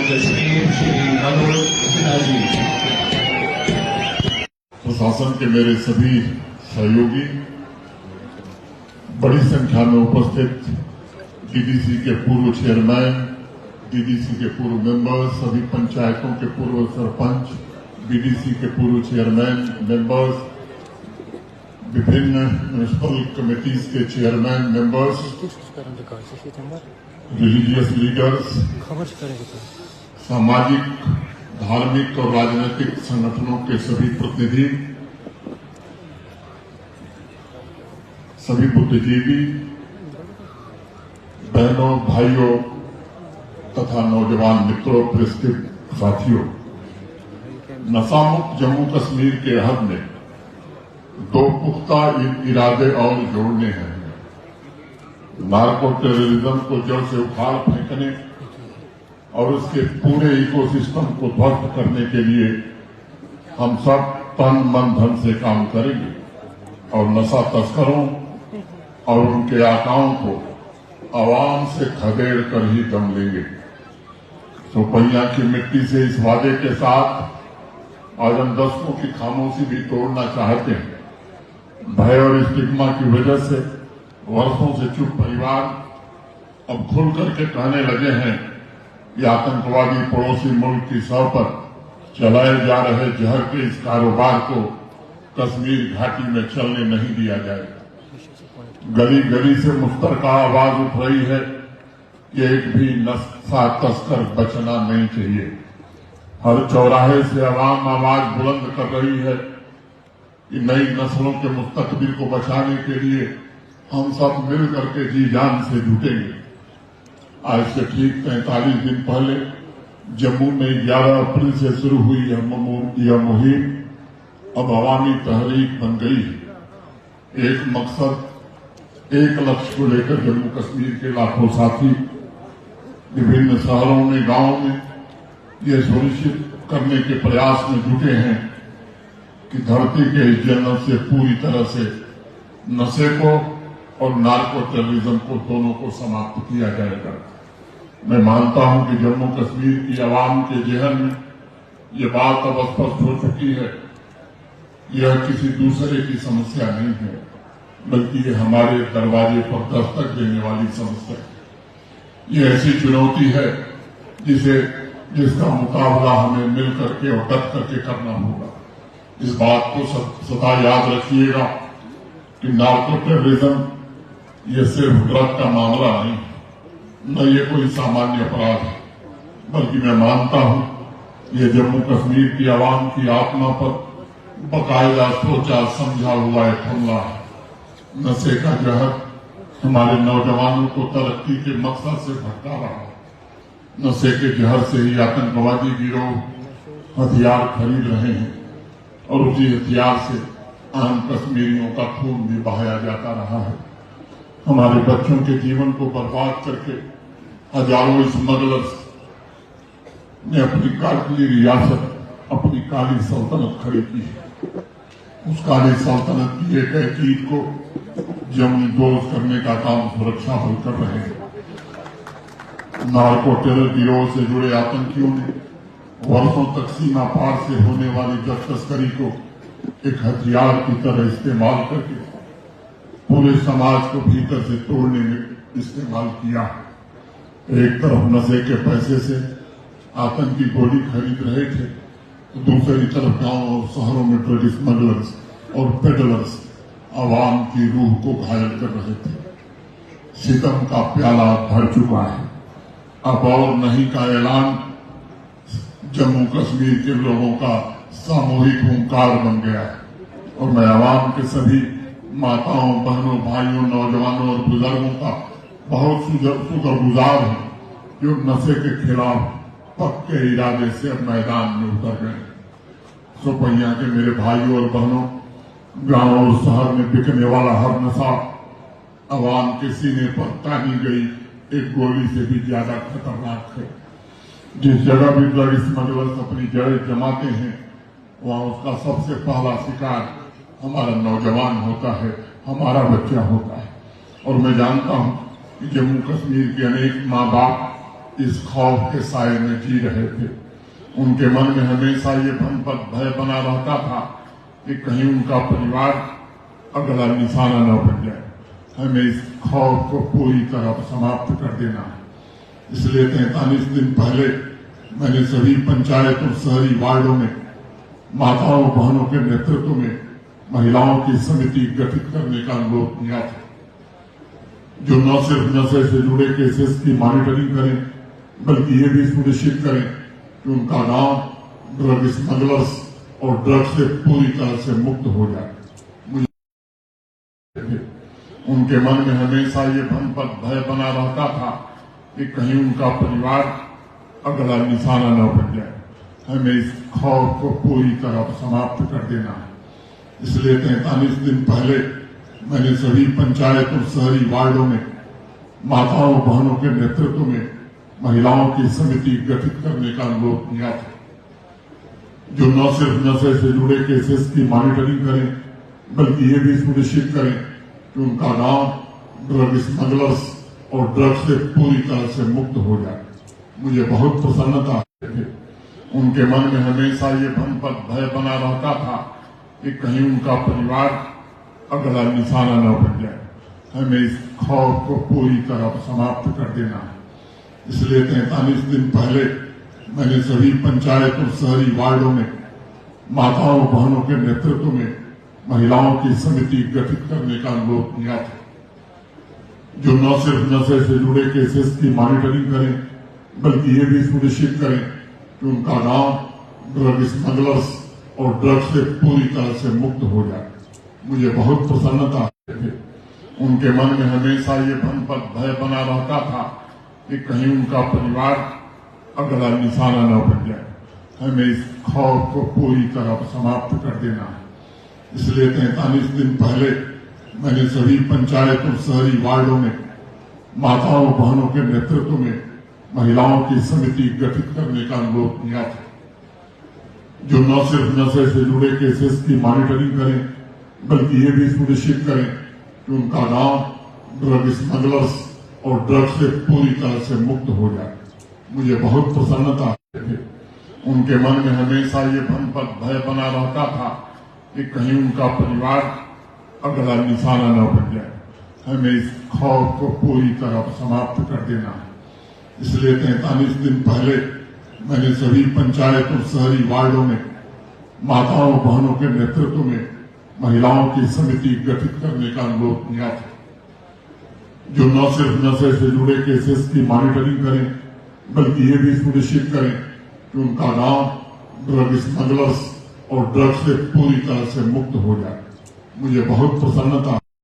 कश्मीर श्री मनोज सिन्हा जी। प्रशासन के मेरे सभी सहयोगी, बड़ी संख्या में उपस्थित डीडीसी के पूर्व चेयरमैन, डीडीसी के पूर्व मेंबर्स, सभी पंचायतों के पूर्व सरपंच, बीडीसी के पूर्व चेयरमैन, मेंबर्स, विभिन्न म्युनिसिपल कमेटीज के चेयरमैन, मेंबर्स, रिलीजियस लीडर्स, सामाजिक, धार्मिक और राजनीतिक संगठनों के सभी प्रतिनिधि, सभी बुद्धिजीवी, बहनों, भाइयों तथा नौजवान मित्रों, प्रेस के साथियों, नशा मुक्त जम्मू कश्मीर के हद में दो पुख्ता इरादे और जोड़ने हैं। नार्को टेररिज्म को जड़ से उखाड़ फेंकने और उसके पूरे इकोसिस्टम को ध्वस्त करने के लिए हम सब तन मन धन से काम करेंगे और नशा तस्करों और उनके आकाओं को आवाम से खदेड़ कर ही दम लेंगे। सोपैया की मिट्टी से इस वादे के साथ आज हम दशकों की खामोशी भी तोड़ना चाहते हैं। भय और स्टिग्मा की वजह से वर्षों से चुप परिवार अब खुल करके कहने लगे हैं कि आतंकवादी पड़ोसी मुल्क की सौर पर चलाए जा रहे जहर के इस कारोबार को कश्मीर घाटी में चलने नहीं दिया जाएगा। गली गली से मुस्तरका आवाज उठ रही है कि एक भी नशा तस्कर बचना नहीं चाहिए। हर चौराहे से आवाम आवाज बुलंद कर रही है कि नई नस्लों के मुस्तकबिल को बचाने के लिए हम सब मिल करके जी जान से जुटेंगे। आज से ठीक 43 दिन पहले जम्मू में 11 अप्रैल से शुरू हुई यह मुहिम अब अवामी तहरीक बन गई है। एक मकसद, एक लक्ष्य को लेकर जम्मू कश्मीर के लाखों साथी विभिन्न शहरों में, गांवों में ये सुनिश्चित करने के प्रयास में जुटे हैं कि धरती के इस जन्नत से पूरी तरह से नशे को और नार्को टेररिज्म को दोनों को समाप्त किया जाएगा। मैं मानता हूं कि जम्मू कश्मीर की आवाम के जहन में ये बात अब स्पष्ट हो चुकी है। यह किसी दूसरे की समस्या नहीं है, बल्कि ये हमारे दरवाजे पर दस्तक देने वाली समस्या है। ये ऐसी चुनौती है जिसका मुकाबला हमें मिल करके और डट करके करना होगा। इस बात को सदा याद रखिएगा कि नार्को टेररिज्म ये सिर्फ ड्रग का मामला नहीं, न ये कोई सामान्य अपराध है, बल्कि मैं मानता हूं ये जम्मू कश्मीर की आवाम की आत्मा पर बाकायदा सोचा समझा हुआ एक हमला है। नशे का जहर हमारे नौजवानों को तरक्की के मकसद से भटका रहा है। नशे के जहर से ही आतंकवादी गिरोह हथियार खरीद रहे हैं और उसी हथियार से आम कश्मीरियों का खून भी बहाया जाता रहा है। हमारे बच्चों के जीवन को बर्बाद करके हजारों स्मगलर्स ने अपनी काली रियासत, अपनी काली सल्तनत खड़ी की है। उस काली सल्तनत की एक ईद को जमीन दोज करने का काम सुरक्षा बल कर रहे हैं। नार्को टेरर गिरोह से जुड़े आतंकियों ने वर्षों तक सीमा पार से होने वाली ड्रग तस्करी को एक हथियार की तरह इस्तेमाल करके पूरे समाज को भीतर से तोड़ने में इस्तेमाल किया। एक तरफ नशे के पैसे से आतंकी गोली खरीद रहे थे, तो दूसरी तरफ गांव और शहरों में ड्रग स्मगलर्स और पेडलर्स आवाम की रूह को घायल कर रहे थे। सितम का प्याला भर चुका है। अब और नहीं का ऐलान जम्मू कश्मीर के लोगों का सामूहिक हुंकार बन गया है और मैं आवाम के सभी माताओं, बहनों, भाइयों, नौजवानों और बुजुर्गों का बहुत शुक्रगुजार हूं जो नशे के खिलाफ पक्के इरादे से अब मैदान में उतर गए। सोपैया के मेरे भाइयों और बहनों, गांव और शहर में बिकने वाला हर नशा आवाम के सीने पर तानी गई एक गोली से भी ज्यादा खतरनाक है। जिस जगह भी ड्रग स्मगलर्स अपनी जड़ें जमाते हैं, वहां उसका सबसे पहला शिकार हमारा नौजवान होता है, हमारा बच्चा होता है। और मैं जानता हूं कि जम्मू कश्मीर के अनेक माँ बाप इस खौफ के साए में जी रहे थे। उनके मन में हमेशा ये भय बना रहता था कि कहीं उनका परिवार अगला निशाना न बन जाए। हमें इस खौफ को पूरी तरह समाप्त कर देना है। इसलिए 43 दिन पहले मैंने सभी पंचायत और शहरी वार्डों में माताओं बहनों के नेतृत्व में महिलाओं की समिति गठित करने का अनुरोध किया था, जो न सिर्फ नशे से जुड़े केसेस की मॉनिटरिंग करें, बल्कि ये भी सुनिश्चित करें कि उनका गांव ड्रग स्मगलर्स और ड्रग्स से पूरी तरह से मुक्त हो जाए। उनके मन में हमेशा ये भय बना रहता था कि कहीं उनका परिवार अगला निशाना न बन जाए। हमें इस खौफ को पूरी तरह समाप्त कर देना है। इसलिए 43 दिन पहले मैंने सभी पंचायत और शहरी वार्डों में माताओं बहनों के नेतृत्व में महिलाओं की समिति गठित करने का अनुरोध किया था, जो न सिर्फ नशे से जुड़े केसेस की मॉनिटरिंग करें, बल्कि ये भी सुनिश्चित करें कि उनका गांव ड्रग स्मगलर्स और ड्रग्स से पूरी तरह से मुक्त हो जाए। मुझे बहुत प्रसन्नता है। उनके मन में हमेशा ये भय बना रहता था कि कहीं उनका परिवार अगला निशाना न बन जाए। हमें इस खौफ को पूरी तरह समाप्त कर देना है। इसलिए 43 दिन पहले मैंने सभी पंचायत और शहरी वार्डों में माताओं बहनों के नेतृत्व में महिलाओं की समिति गठित करने का अनुरोध किया था, जो न सिर्फ नशे से जुड़े केसेस की मॉनिटरिंग करें, बल्कि ये भी सुनिश्चित करें कि उनका गांव ड्रग स्मगलर्स और ड्रग्स से पूरी तरह से मुक्त हो जाए। मुझे बहुत प्रसन्नता है। उनके मन में हमेशा ये भय बना रहता था कि कहीं उनका परिवार अगला निशाना न बन जाए। हमें इस खौफ को पूरी तरह समाप्त कर देना है। इसलिए 43 दिन पहले मैंने सभी पंचायत और शहरी वार्डों में माताओं बहनों के नेतृत्व में महिलाओं की समिति गठित करने का अनुरोध किया था, जो न सिर्फ नशे से जुड़े केसेस की मॉनिटरिंग करें, बल्कि ये भी सुनिश्चित करें कि उनका गांव ड्रग स्मगलर्स और ड्रग्स से पूरी तरह से मुक्त हो जाए। मुझे बहुत प्रसन्नता है। उनके मन में हमेशा ये भय बना रहता था कि कहीं उनका परिवार अगला निशाना न बन जाए। हमें इस खौफ को पूरी तरह समाप्त कर देना है। इसलिए 43 दिन पहले मैंने सभी पंचायत और शहरी वार्डों में माताओं बहनों के नेतृत्व में महिलाओं की समिति गठित करने का अनुरोध किया था, जो न सिर्फ नशे से जुड़े केसेस की मॉनिटरिंग करें, बल्कि ये भी सुनिश्चित करें कि उनका गांव ड्रग स्मगलर्स और ड्रग्स से पूरी तरह से मुक्त हो जाए। मुझे बहुत प्रसन्नता